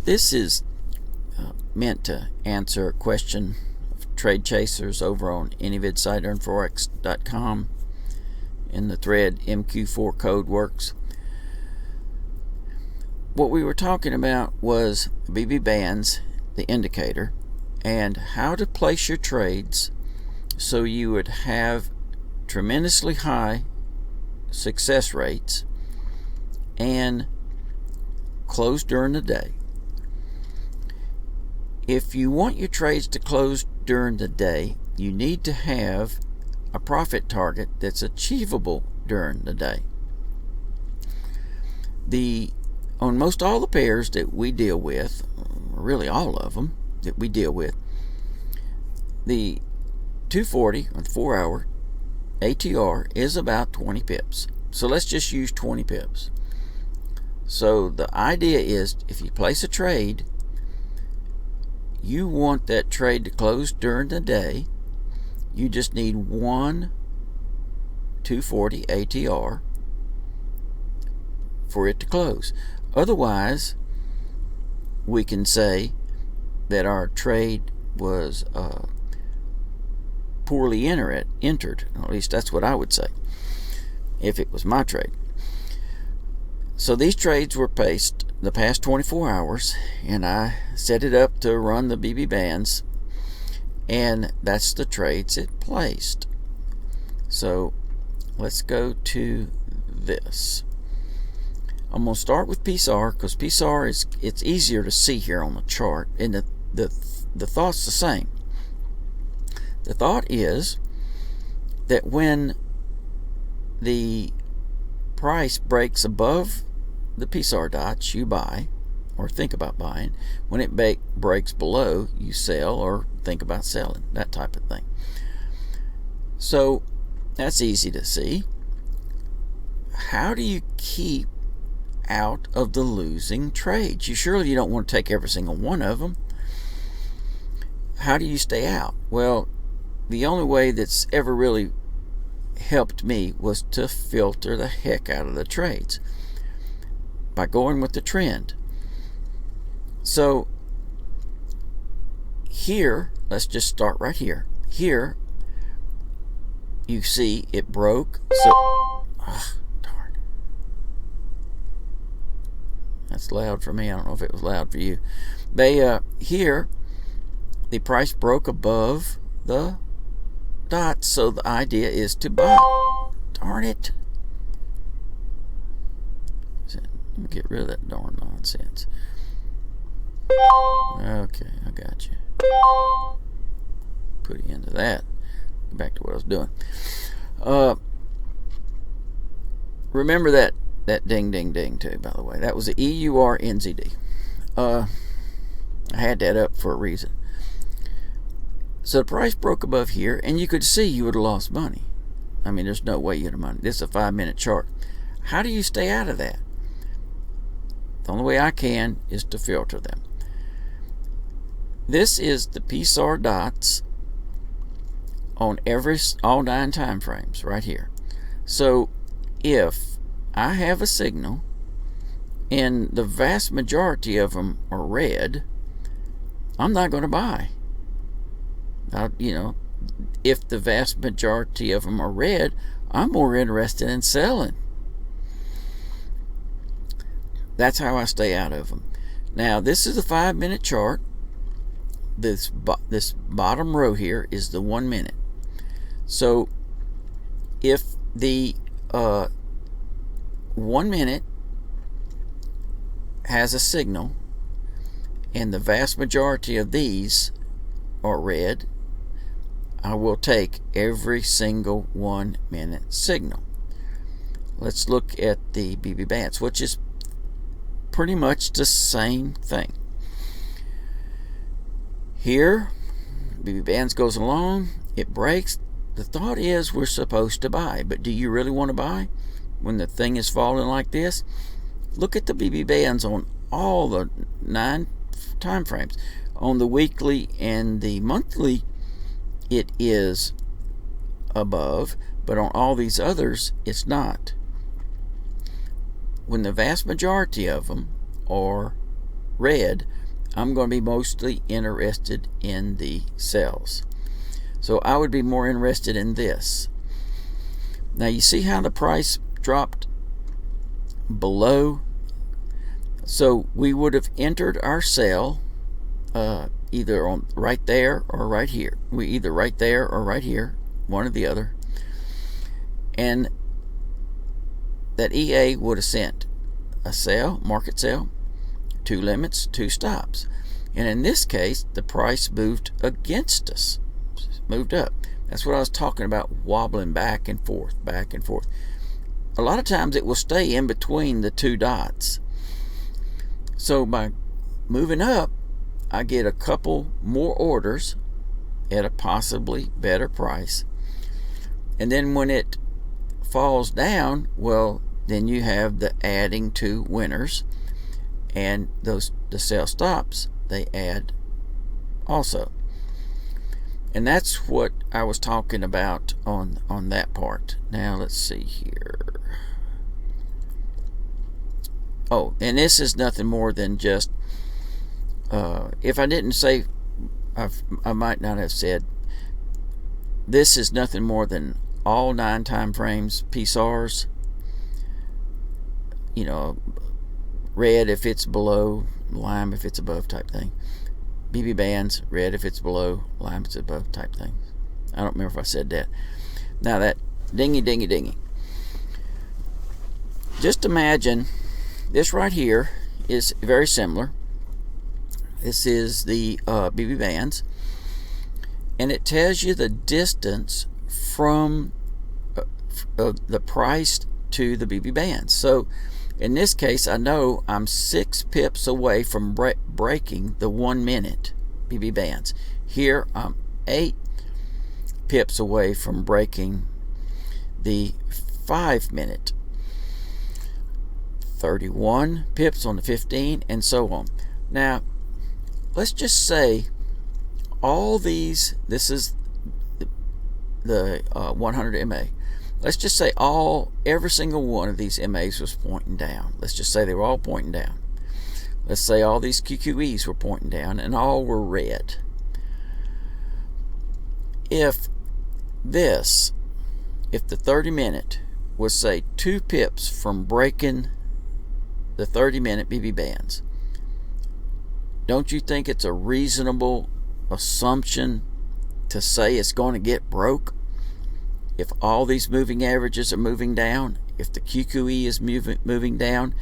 This is meant to answer a question of trade chasers over on anyvidsideearnforex.com in the thread MQ4 code works. What we were talking about was bbands, the indicator, and how to place your trades so you would have tremendously high success rates and close during the day. If you want your trades to close during the day, you need to have a profit target that's achievable during the day. On most all the pairs that we deal with, really all of them that we deal with, the 240 or 4-hour ATR is about 20 pips. So let's just use 20 pips. So the idea is, if you place a trade, you want that trade to close during the day. You just need one 240 ATR for it to close. Otherwise, we can say that our trade was poorly entered. At least that's what I would say if it was my trade. So these trades were placed the past 24 hours, and I set it up to run the bbands, and that's the trades it placed. So let's go to this. I'm going to start with PSAR because PSAR it's easier to see here on the chart, and the thought's the same. The thought is that when the price breaks above the PSAR dots, you buy or think about buying. When it breaks below, you sell or think about selling, that type of thing. So that's easy to see. How do you keep out of the losing trades? You don't want to take every single one of them. How do you stay out? Well, the only way that's ever really helped me was to filter the heck out of the trades by going with the trend. So here, let's just start right here. Here you see it broke. So darn, that's loud for me. I don't know if it was loud for you. Here the price broke above the dots, so the idea is to buy. Darn it. Let me get rid of that darn nonsense. Okay, I got you. Put you into that. Back to what I was doing. Remember that ding ding ding too, by the way. That was the EURNZD. I had that up for a reason. So the price broke above here, and you could see you would have lost money. I mean, there's no way you'd have money. This is a 5-minute chart. How do you stay out of that? The only way I can is to filter them. This is the PSAR dots on all 9 time frames right here. So if I have a signal and the vast majority of them are red, I'm not going to buy. If the vast majority of them are red, I'm more interested in selling. That's how I stay out of them. Now, this is a 5-minute chart. This bottom row here is the 1 minute. So if the 1 minute has a signal and the vast majority of these are red, I will take every single 1 minute signal. Let's look at the bbands, which is pretty much the same thing. Here, bbands goes along, it breaks. The thought is we're supposed to buy, but do you really want to buy when the thing is falling like this? Look at the bbands on all the 9 time frames. On the weekly and the monthly, it is above, but on all these others, it's not. When the vast majority of them are red, I'm going to be mostly interested in the sells. So I would be more interested in this. Now you see how the price dropped below? So we would have entered our sell either on right there or right here. We either right there or right here, one or the other. And that EA would have sent a sell, market sell, 2 limits, 2 stops. And in this case, the price moved against us, moved up. That's what I was talking about, wobbling back and forth, back and forth. A lot of times it will stay in between the 2 dots. So by moving up, I get a couple more orders at a possibly better price. And then when it falls down, well, then you have the adding 2 winners, and the sell stops, they add also. And that's what I was talking about on that part. Now let's see here. Oh, and this is nothing more than just, if I didn't say, I might not have said, this is nothing more than all 9 time frames, PSARs, you know, red if it's below, lime if it's above type thing. BB bands, red if it's below, lime if it's above type thing. I don't remember if I said that. Now that dingy, dingy, dingy. Just imagine this right here is very similar. This is the BB bands, and it tells you the distance from the price to the BB bands. So in this case, I know I'm 6 pips away from breaking the 1 minute BB bands. Here I'm 8 pips away from breaking the 5 minute, 31 pips on the 15, and so on. Now let's just say all these, this is the 100 MA. Let's just say every single one of these MAs was pointing down. Let's just say they were all pointing down. Let's say all these QQEs were pointing down and all were red. If the 30 minute was, say, 2 pips from breaking the 30 minute BB bands, don't you think it's a reasonable assumption to say it's going to get broke? If all these moving averages are moving down, if the QQE is moving down,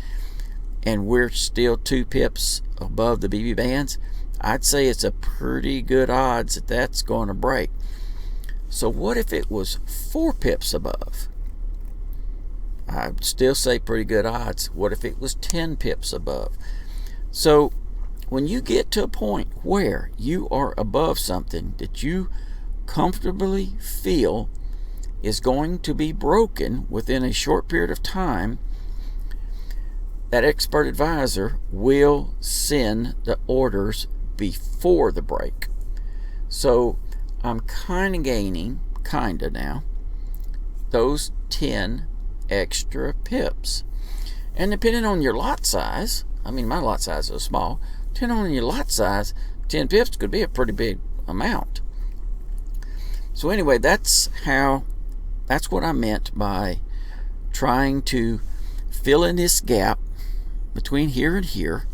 and we're still 2 pips above the BB bands, I'd say it's a pretty good odds that that's going to break. So what if it was 4 pips above? I'd still say pretty good odds. What if it was 10 pips above? So when you get to a point where you are above something that you comfortably feel is going to be broken within a short period of time, that expert advisor will send the orders before the break. So I'm kind of gaining, now, those 10 extra pips. And depending on your lot size, I mean, my lot size is small, depending on your lot size, 10 pips could be a pretty big amount. So anyway, that's what I meant by trying to fill in this gap between here and here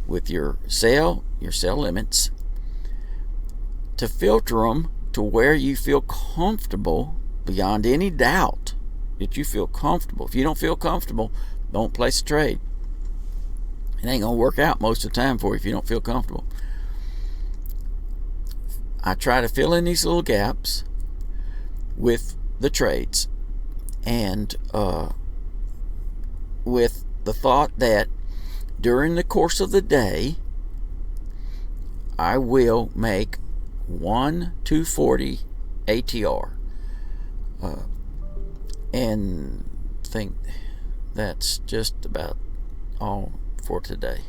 with your sell limits, to filter them to where you feel comfortable, beyond any doubt that you feel comfortable. If you don't feel comfortable, don't place a trade. It ain't gonna work out most of the time for you if you don't feel comfortable. I try to fill in these little gaps with the trades, and with the thought that during the course of the day I will make 1-240 ATR, and think that's just about all for today.